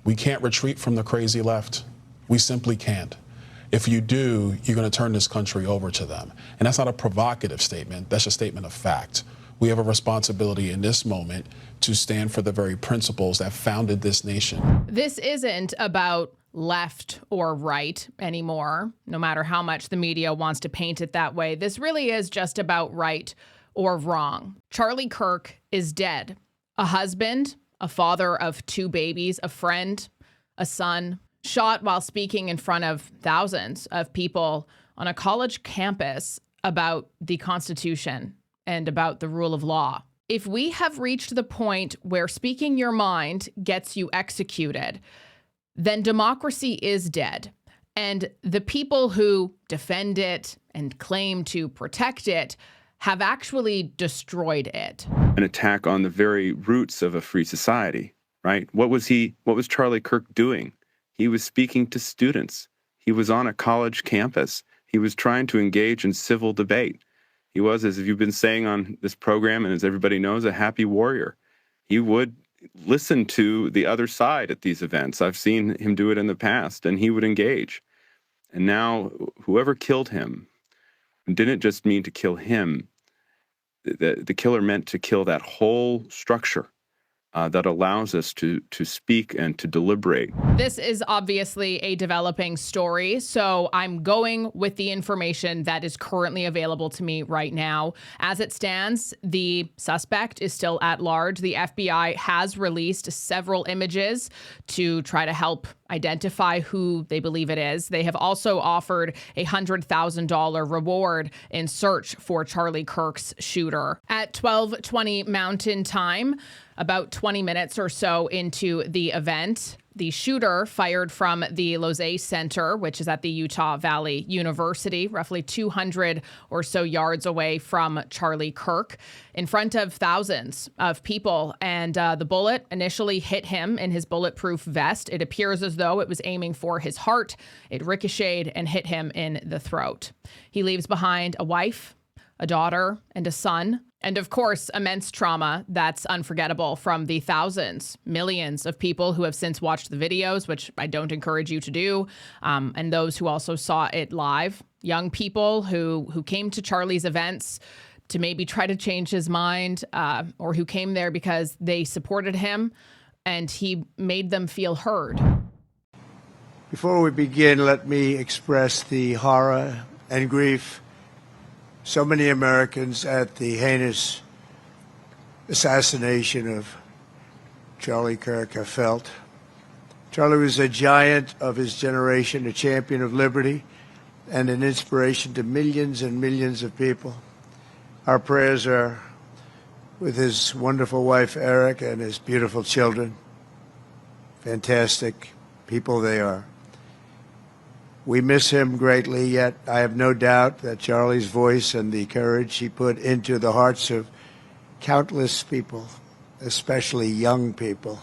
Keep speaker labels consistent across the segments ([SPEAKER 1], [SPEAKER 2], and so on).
[SPEAKER 1] We can't retreat from the crazy left. We simply can't. If you do, you're going to turn this country over to them. And that's not a provocative statement. That's a statement of fact. We have a responsibility in this moment to stand for the very principles that founded this nation.
[SPEAKER 2] This isn't about left or right anymore, no matter how much the media wants to paint it that way. This really is just about right or wrong. Charlie Kirk is dead. A husband, a father of 2 babies, a friend, a son, shot while speaking in front of thousands of people on a college campus about the Constitution and about the rule of law. If we have reached the point where speaking your mind gets you executed, then democracy is dead. And the people who defend it and claim to protect it have actually destroyed it.
[SPEAKER 3] An attack on the very roots of a free society, right? What was Charlie Kirk doing? He was speaking to students. He was on a college campus. He was trying to engage in civil debate. He was, as you've been saying on this program, and as everybody knows, a happy warrior. He would listen to the other side at these events. I've seen him do it in the past, and he would engage. And now, whoever killed him didn't just mean to kill him. The killer meant to kill that whole structure that allows us to speak and to deliberate.
[SPEAKER 2] This is obviously a developing story, so I'm going with the information that is currently available to me right now. As it stands, the suspect is still at large. The FBI has released several images to try to help identify who they believe it is. They have also offered a $100,000 reward in search for Charlie Kirk's shooter. At 12:20 Mountain Time, about 20 minutes or so into the event, the shooter fired from the Losay Center, which is at the Utah Valley University, roughly 200 or so yards away from Charlie Kirk, in front of thousands of people. And the bullet initially hit him in his bulletproof vest. It appears as though it was aiming for his heart. It ricocheted and hit him in the throat. He leaves behind a wife, a daughter, and a son. And of course, immense trauma that's unforgettable from the thousands, millions of people who have since watched the videos, which I don't encourage you to do, and those who also saw it live. Young people who came to Charlie's events to maybe try to change his mind, or who came there because they supported him and he made them feel heard.
[SPEAKER 4] Before we begin, let me express the horror and grief so many Americans at the heinous assassination of Charlie Kirk have felt. Charlie was a giant of his generation, a champion of liberty, and an inspiration to millions and millions of people. Our prayers are with his wonderful wife, Eric, and his beautiful children. Fantastic people they are. We miss him greatly, yet I have no doubt that Charlie's voice and the courage he put into the hearts of countless people, especially young people,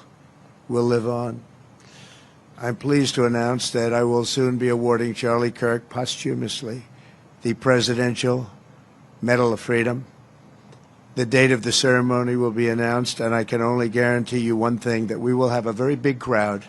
[SPEAKER 4] will live on. I'm pleased to announce that I will soon be awarding Charlie Kirk posthumously the Presidential Medal of Freedom. The date of the ceremony will be announced, and I can only guarantee you one thing, that we will have a very big crowd.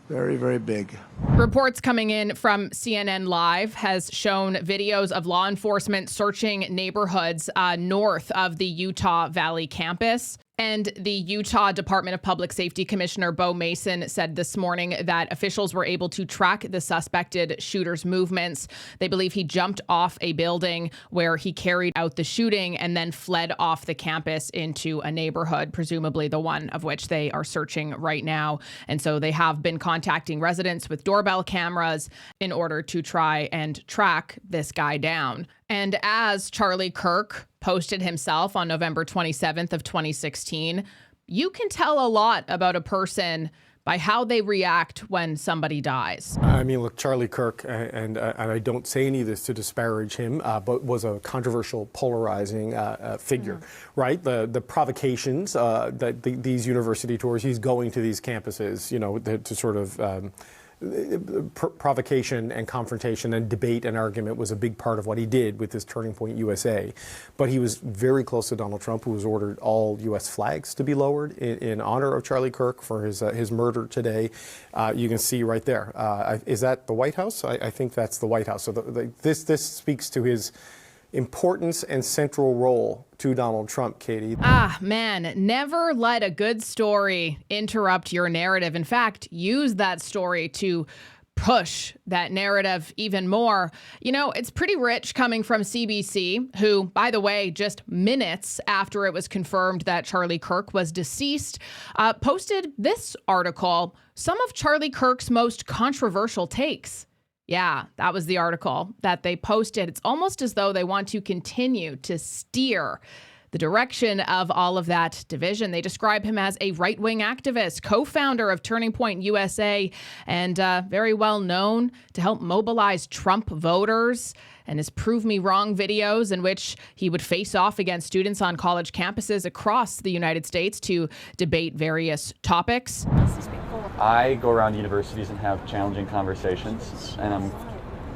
[SPEAKER 4] Very, very big.
[SPEAKER 2] Reports coming in from CNN Live has shown videos of law enforcement searching neighborhoods north of the Utah Valley campus. And the Utah Department of Public Safety Commissioner Bo Mason said this morning that officials were able to track the suspected shooter's movements. They believe he jumped off a building where he carried out the shooting and then fled off the campus into a neighborhood, presumably the one of which they are searching right now. And so they have been contacting residents with doorbell cameras in order to try and track this guy down. And as Charlie Kirk posted himself on November 27th of 2016, you can tell a lot about a person by how they react when somebody dies.
[SPEAKER 5] I mean, look, Charlie Kirk, and I don't say any of this to disparage him, but was a controversial, polarizing figure, right? The provocations that these university tours, he's going to these campuses, you know, to sort of provocation and confrontation and debate and argument was a big part of what he did with his Turning Point USA. But he was very close to Donald Trump, who has ordered all U.S. flags to be lowered in honor of Charlie Kirk for his murder today. You can see right there. Is that the White House? I think that's the White House. So this speaks to his importance and central role to Donald Trump, Katie.
[SPEAKER 2] Ah, man, never let a good story interrupt your narrative. In fact, use that story to push that narrative even more. You know, it's pretty rich coming from CBC, who, by the way, just minutes after it was confirmed that Charlie Kirk was deceased, posted this article, some of Charlie Kirk's most controversial takes. Yeah, that was the article that they posted. It's almost as though they want to continue to steer the direction of all of that division. They describe him as a right-wing activist, co-founder of Turning Point USA, and very well known to help mobilize Trump voters, and his Prove Me Wrong videos in which he would face off against students on college campuses across the United States to debate various topics.
[SPEAKER 6] I go around universities and have challenging conversations, and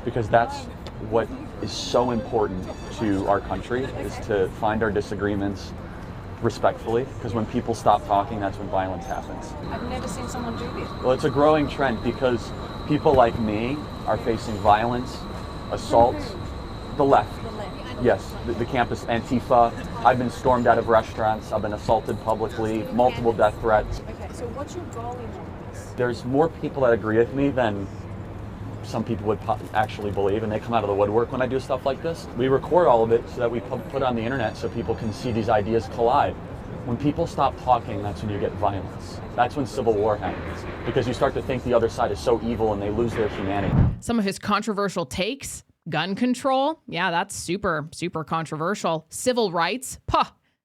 [SPEAKER 6] because that's what is so important to our country, is to find our disagreements respectfully, because when people stop talking, that's when violence happens.
[SPEAKER 7] I've never seen someone do this.
[SPEAKER 6] Well, it's a growing trend because people like me are facing violence, assaults, the left. Yes, the campus Antifa. I've been stormed out of restaurants. I've been assaulted publicly, multiple death threats.
[SPEAKER 7] Okay, so what's your goal in all this?
[SPEAKER 6] There's more people that agree with me than some people would actually believe, and they come out of the woodwork when I do stuff like this. We record all of it so that we put it on the internet so people can see these ideas collide. When people stop talking, that's when you get violence. That's when civil war happens, because you start to think the other side is so evil and they lose their humanity.
[SPEAKER 2] Some of his controversial takes: gun control, yeah, that's super, super controversial. Civil rights,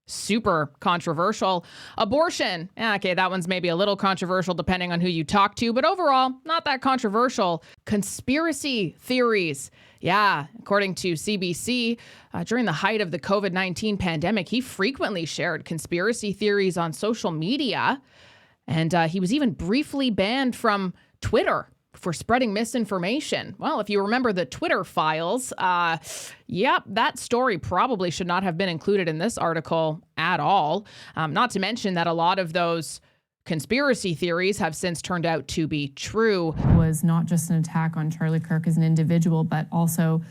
[SPEAKER 2] super controversial. Abortion, okay, that one's maybe a little controversial depending on who you talk to, but overall, not that controversial. Conspiracy theories. Yeah, according to CBC, during the height of the COVID-19 pandemic, he frequently shared conspiracy theories on social media, and he was even briefly banned from Twitter for spreading misinformation. Well, if you remember the Twitter files, that story probably should not have been included in this article at all. Not to mention that a lot of those conspiracy theories have since turned out to be true.
[SPEAKER 8] It was not just an attack on Charlie Kirk as an individual, but also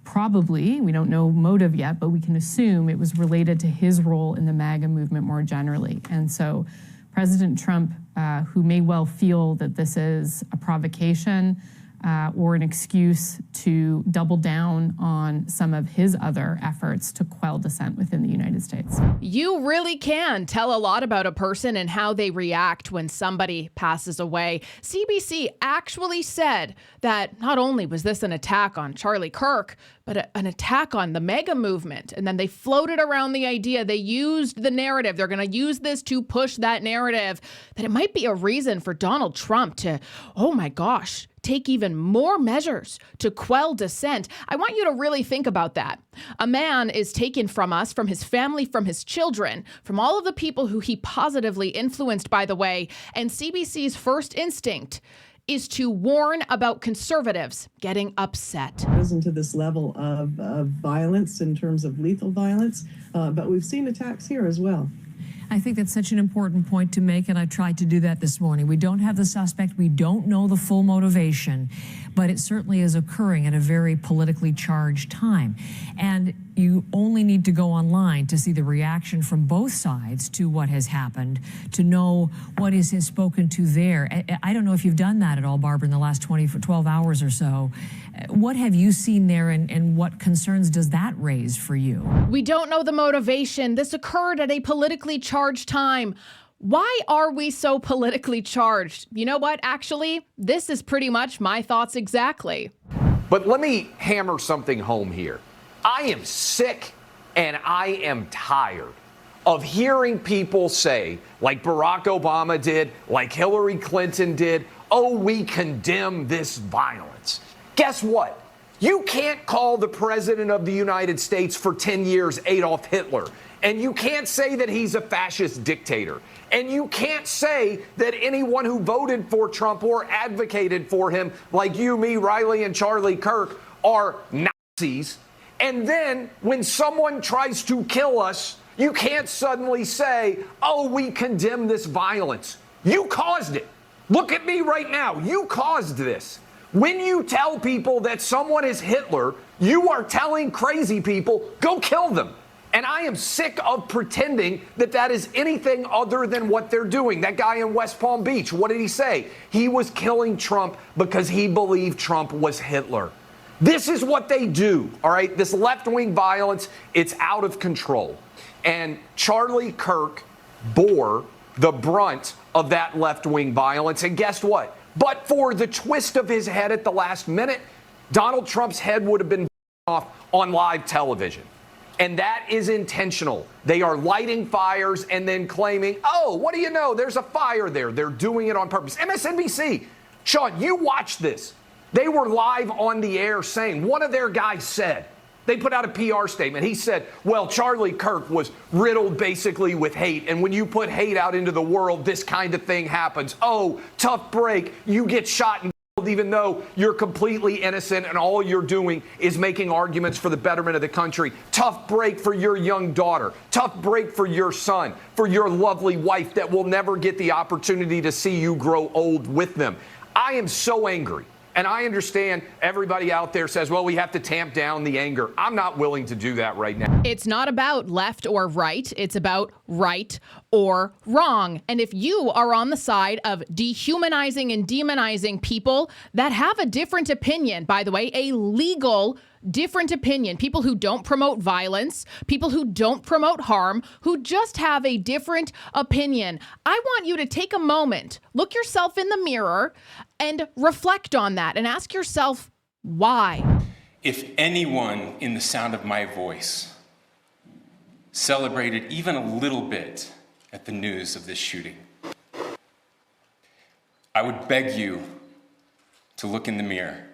[SPEAKER 8] probably, we don't know motive yet, but we can assume it was related to his role in the MAGA movement more generally. And so President Trump, who may well feel that this is a provocation or an excuse to double down on some of his other efforts to quell dissent within the United States.
[SPEAKER 2] You really can tell a lot about a person and how they react when somebody passes away. CBC actually said that not only was this an attack on Charlie Kirk, but an attack on the MAGA movement. And then they floated around the idea, they used the narrative, they're going to use this to push that narrative, that it might be a reason for Donald Trump to, oh my gosh, take even more measures to quell dissent. I want you to really think about that. A man is taken from us, from his family, from his children, from all of the people who he positively influenced, by the way, and CBC's first instinct is to warn about conservatives getting upset.
[SPEAKER 9] Risen to this level of violence in terms of lethal violence, but we've seen attacks here as well.
[SPEAKER 10] I think that's such an important point to make, and I tried to do that this morning. We don't have the suspect. We don't know the full motivation, but it certainly is occurring at a very politically charged time. And you only need to go online to see the reaction from both sides to what has happened, to know what is spoken to there. I don't know if you've done that at all, Barbara, in the last 12 hours or so. What have you seen there, and what concerns does that raise for you?
[SPEAKER 2] We don't know the motivation. This occurred at a politically charged time. Why are we so politically charged? You know what? Actually, this is pretty much my thoughts exactly.
[SPEAKER 11] But let me hammer something home here. I am sick and I am tired of hearing people say, like Barack Obama did, like Hillary Clinton did, oh, we condemn this violence. Guess what? You can't call the president of the United States for 10 years Adolf Hitler And you can't say that he's a fascist dictator. And you can't say that anyone who voted for Trump or advocated for him, like you, me, Riley, and Charlie Kirk, are Nazis. And then when someone tries to kill us, you can't suddenly say, oh, we condemn this violence. You caused it. Look at me right now. You caused this. When you tell people that someone is Hitler, you are telling crazy people, go kill them. And I am sick of pretending that that is anything other than what they're doing. That guy in West Palm Beach, what did he say? He was killing Trump because he believed Trump was Hitler. This is what they do, all right? This left-wing violence, it's out of control. And Charlie Kirk bore the brunt of that left-wing violence. And guess what? But for the twist of his head at the last minute, Donald Trump's head would have been off on live television. And that is intentional. They are lighting fires and then claiming, oh, what do you know? There's a fire there. They're doing it on purpose. MSNBC, Sean, you watched this. They were live on the air saying, one of their guys said, they put out a PR statement. He said, well, Charlie Kirk was riddled basically with hate. And when you put hate out into the world, this kind of thing happens. Oh, tough break. You get shot and killed even though you're completely innocent and all you're doing is making arguments for the betterment of the country. Tough break for your young daughter. Tough break for your son, for your lovely wife that will never get the opportunity to see you grow old with them. I am so angry. And I understand everybody out there says, well, we have to tamp down the anger. I'm not willing to do that right now.
[SPEAKER 2] It's not about left or right. It's about right or wrong. And if you are on the side of dehumanizing and demonizing people that have a different opinion, by the way, a legal different opinion, people who don't promote violence, people who don't promote harm, who just have a different opinion, I want you to take a moment, look yourself in the mirror and reflect on that and ask yourself, why?
[SPEAKER 12] If anyone in the sound of my voice celebrated even a little bit at the news of this shooting, I would beg you to look in the mirror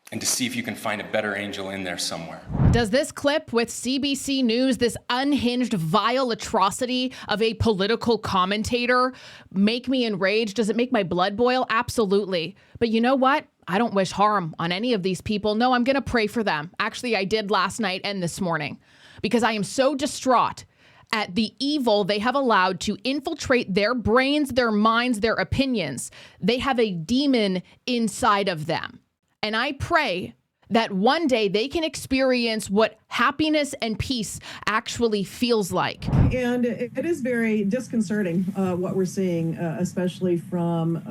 [SPEAKER 12] and to see if you can find a better angel in there somewhere.
[SPEAKER 2] Does this clip with CBC News, this unhinged, vile atrocity of a political commentator, make me enraged? Does it make my blood boil? Absolutely. But you know what? I don't wish harm on any of these people. No, I'm going to pray for them. Actually, I did last night and this morning because I am so distraught at the evil they have allowed to infiltrate their brains, their minds, their opinions. They have a demon inside of them. And I pray that one day they can experience what happiness and peace actually feels like.
[SPEAKER 9] And it is very disconcerting what we're seeing, especially from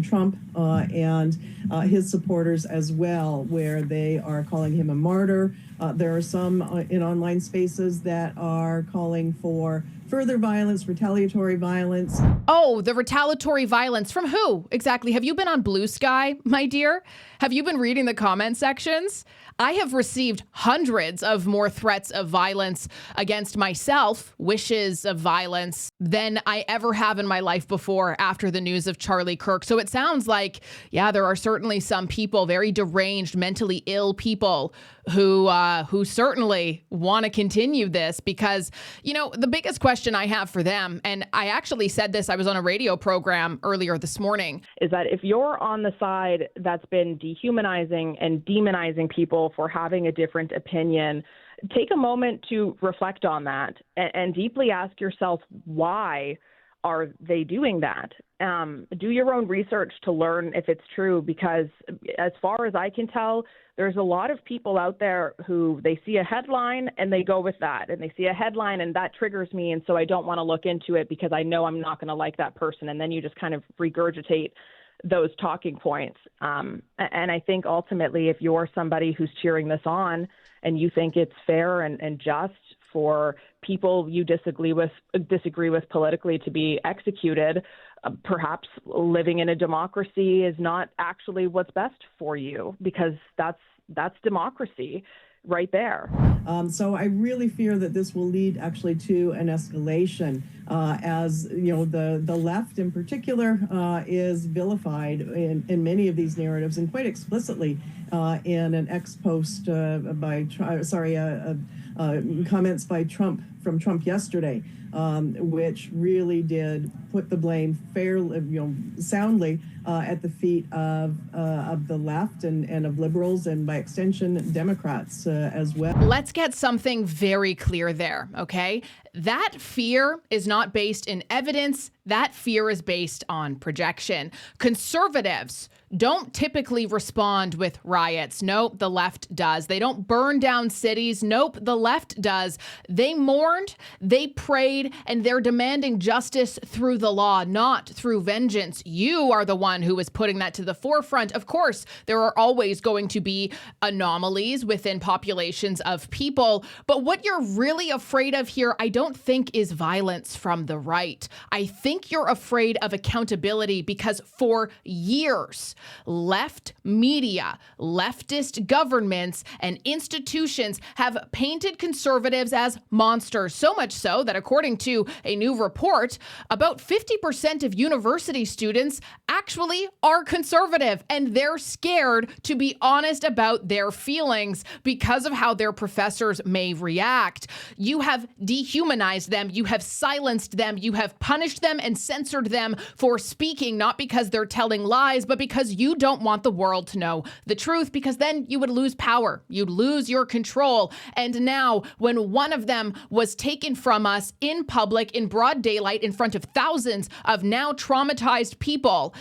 [SPEAKER 9] Trump and his supporters as well, where they are calling him a martyr. There are some in online spaces that are calling for further violence, retaliatory violence.
[SPEAKER 2] Oh, the retaliatory violence from who exactly? Have you been on Blue Sky, my dear? Have you been reading the comment sections? I have received hundreds of more threats of violence against myself, wishes of violence, than I ever have in my life before after the news of Charlie Kirk. So it sounds like, yeah, there are certainly some people, very deranged, mentally ill people who certainly want to continue this because, you know, the biggest question I have for them, and I actually said this, I was on a radio program earlier this morning,
[SPEAKER 13] is that if you're on the side that's been dehumanizing and demonizing people for having a different opinion, take a moment to reflect on that and deeply ask yourself, why are they doing that? Do your own research to learn if it's true, because as far as I can tell, there's a lot of people out there who they see a headline and they go with that, and they see a headline and that triggers me, and so I don't want to look into it because I know I'm not going to like that person, and then you just kind of regurgitate those talking points. And I think ultimately, if you're somebody who's cheering this on and you think it's fair and just for people you disagree with politically to be executed, perhaps living in a democracy is not actually what's best for you, because that's democracy right there.
[SPEAKER 9] So I really fear that this will lead actually to an escalation, as you know, the left in particular is vilified in many of these narratives, and quite explicitly in an ex post by comments by Trump yesterday, which really did put the blame fairly, soundly at the feet of the left and of liberals and by extension Democrats as well.
[SPEAKER 2] Let's get something very clear there, okay? That fear is not based in evidence. That fear is based on projection. Conservatives don't typically respond with riots. Nope, the left does. They don't burn down cities. Nope, the left does. They mourned, they prayed, and they're demanding justice through the law, not through vengeance. You are the one who is putting that to the forefront. Of course, there are always going to be anomalies within populations of people, but what you're really afraid of here, I don't think is violence from the right. I think you're afraid of accountability because for years, left media, leftist governments, and institutions have painted conservatives as monsters, so much so that according to a new report, about 50% of university students actually are conservative, and they're scared to be honest about their feelings because of how their professors may react. You have dehumanized them, you have silenced them, you have punished them and censored them for speaking, not because they're telling lies, but because you don't want the world to know the truth, because then you would lose power. You'd lose your control. And now, when one of them was taken from us in public, in broad daylight, in front of thousands of now traumatized people,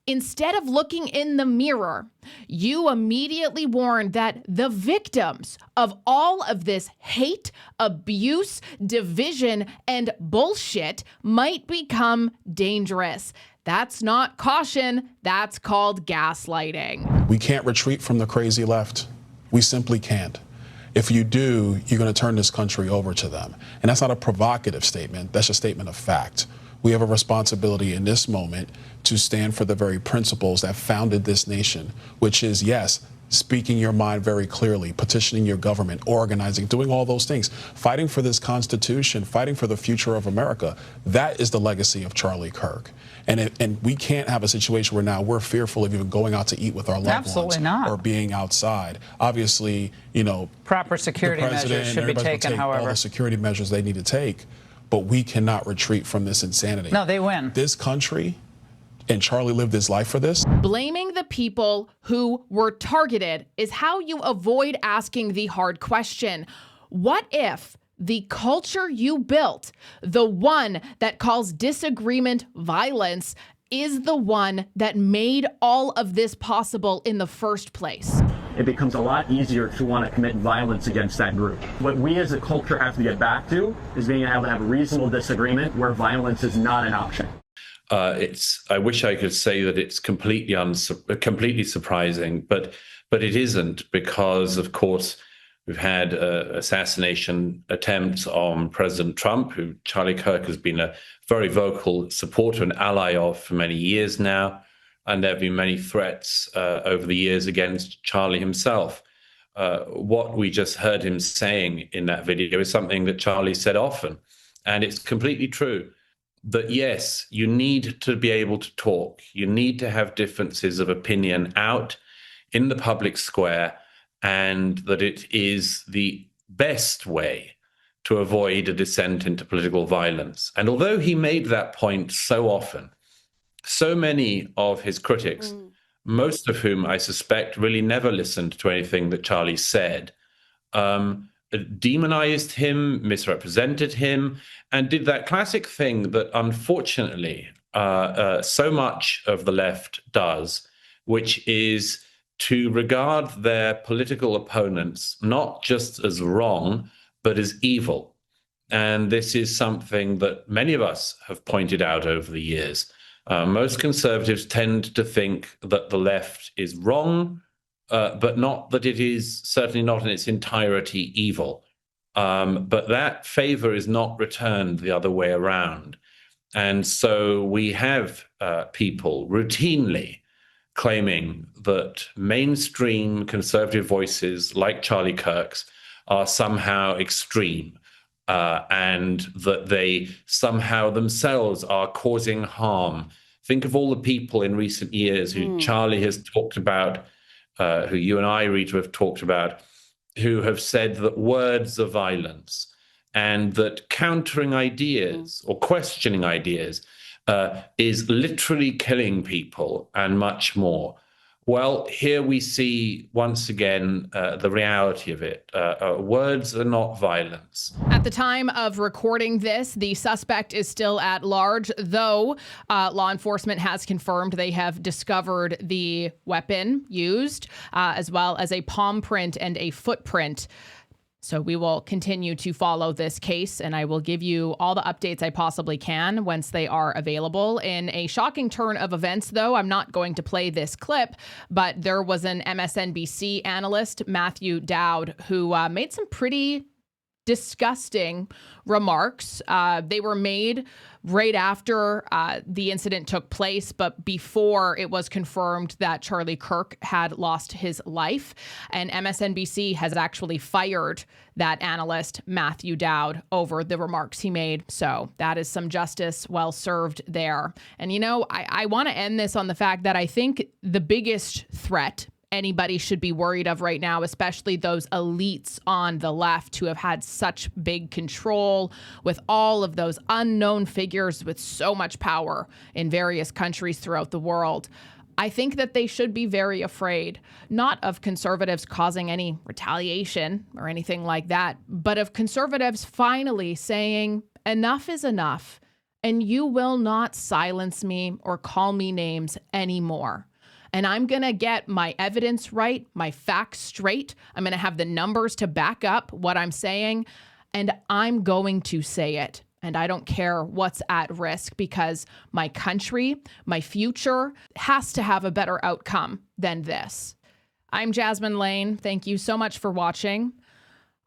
[SPEAKER 2] instead of looking in the mirror, you immediately warned that the victims of all of this hate, abuse, division, and bullshit might become dangerous. That's not caution. That's called gaslighting.
[SPEAKER 1] We can't retreat from the crazy left. We simply can't. If you do, you're going to turn this country over to them. And that's not a provocative statement. That's a statement of fact. We have a responsibility in this moment to stand for the very principles that founded this nation, which is, yes, speaking your mind very clearly, petitioning your government, organizing, doing all those things, fighting for this Constitution, fighting for the future of America. That is the legacy of Charlie Kirk. And we can't have a situation where now we're fearful of even going out to eat with our loved ones or being outside. Obviously,
[SPEAKER 14] proper security measures should be taken, however.
[SPEAKER 1] All the security measures they need to take, but we cannot retreat from this insanity.
[SPEAKER 14] No, they win.
[SPEAKER 1] This country, and Charlie lived his life for this.
[SPEAKER 2] Blaming the people who were targeted is how you avoid asking the hard question. What if the culture you built, the one that calls disagreement violence, is the one that made all of this possible in the first place?
[SPEAKER 6] It becomes a lot easier to want to commit violence against that group. What we as a culture have to get back to is being able to have a reasonable disagreement where violence is not an option.
[SPEAKER 15] I wish I could say that it's completely surprising, but it isn't, because, of course, we've had assassination attempts on President Trump, who Charlie Kirk has been a very vocal supporter and ally of for many years now. And there have been many threats over the years against Charlie himself. What we just heard him saying in that video is something that Charlie said often. And it's completely true that, yes, you need to be able to talk. You need to have differences of opinion out in the public square, and that it is the best way to avoid a descent into political violence. And although he made that point so often, so many of his critics, most of whom I suspect really never listened to anything that Charlie said, demonized him, misrepresented him, and did that classic thing that unfortunately so much of the left does, which is to regard their political opponents not just as wrong, but as evil. And this is something that many of us have pointed out over the years. Most conservatives tend to think that the left is wrong, but not that it is certainly not in its entirety evil. But that favor is not returned the other way around. And so we have people routinely claiming that mainstream conservative voices like Charlie Kirk's are somehow extreme, and that they somehow themselves are causing harm. Think of all the people in recent years who Charlie has talked about, who you and I, Rita, have talked about, who have said that words are violence and that countering ideas or questioning ideas is literally killing people and much more. Well, here we see once again the reality of it. Words are not violence.
[SPEAKER 2] At the time of recording this, the suspect is still at large, though law enforcement has confirmed they have discovered the weapon used, as well as a palm print and a footprint. So we will continue to follow this case, and I will give you all the updates I possibly can once they are available. In a shocking turn of events, though, I'm not going to play this clip, but there was an MSNBC analyst, Matthew Dowd, who made some pretty disgusting remarks. They were made right after the incident took place, but before it was confirmed that Charlie Kirk had lost his life. And MSNBC has actually fired that analyst, Matthew Dowd, over the remarks he made. So that is some justice well served there. And, you know, I want to end this on the fact that I think the biggest threat anybody should be worried of right now, especially those elites on the left who have had such big control with all of those unknown figures with so much power in various countries throughout the world. I think that they should be very afraid, not of conservatives causing any retaliation or anything like that, but of conservatives finally saying enough is enough, and you will not silence me or call me names anymore. And I'm going to get my evidence right, my facts straight. I'm going to have the numbers to back up what I'm saying, and I'm going to say it. And I don't care what's at risk, because my country, my future has to have a better outcome than this. I'm Jasmine Lane. Thank you so much for watching.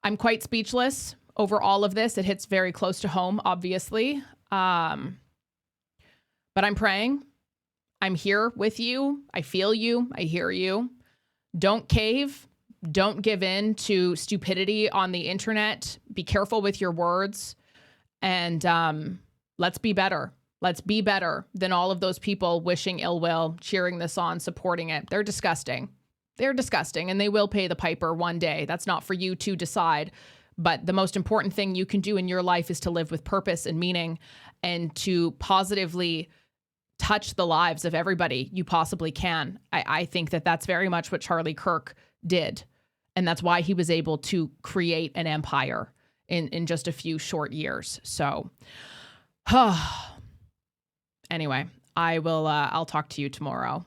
[SPEAKER 2] I'm quite speechless over all of this. It hits very close to home, obviously. But I'm praying. I'm here with you. I feel you. I hear you. Don't cave. Don't give in to stupidity on the internet. Be careful with your words. And let's be better. Let's be better than all of those people wishing ill will, cheering this on, supporting it. They're disgusting. They're disgusting, and they will pay the piper one day. That's not for you to decide. But the most important thing you can do in your life is to live with purpose and meaning, and to positively touch the lives of everybody you possibly can. I think that that's very much what Charlie Kirk did. And that's why he was able to create an empire in just a few short years. So anyway, I'll talk to you tomorrow.